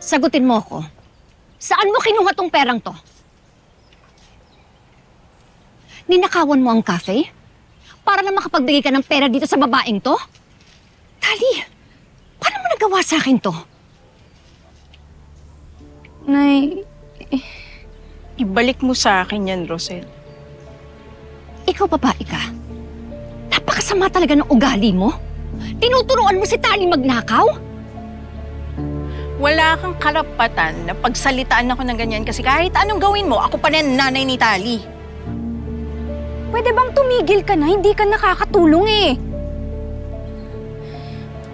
Sagutin mo ako. Saan mo kinuha tong perang to? Ninakawan mo ang cafe? Para lang makapagbigay ka ng pera dito sa babaeng to? Tali, paano mo nagawa sa akin to? Nay, Ibalik mo sa akin yan, Rosel. Ikaw babae ka. Napakasama talaga ng ugali mo. Tinuturuan mo si Tali magnakaw? Wala kang karapatan na pagsalitaan ako ng ganyan kasi kahit anong gawin mo, ako pa rin nanay ni Tali. pwede bang tumigil ka na? Hindi ka nakakatulong eh.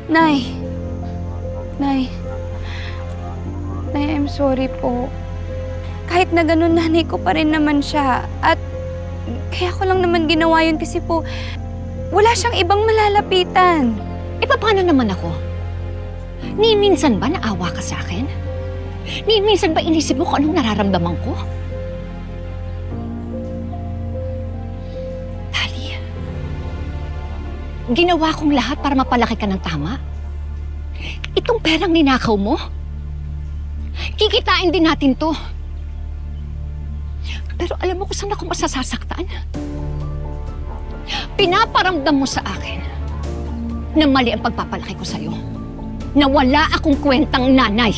Nay. Nay, I'm sorry po. Kahit na ganun, nanay ko pa rin naman siya. At kaya ko lang naman ginawa yun kasi po, wala siyang ibang malalapitan. E paano naman ako? Ni minsan ba naawa ka sa akin? Ni minsan ba inisip mo kung anong nararamdaman ko? Tali, ginawa kong lahat para mapalaki ka ng tama. Itong perang ninakaw mo, kikitain din natin to. Pero alam mo kung saan ako masasasaktan? Pinaparamdam mo sa akin na mali ang pagpapalaki ko sa'yo. Na wala akong kwentang nanay.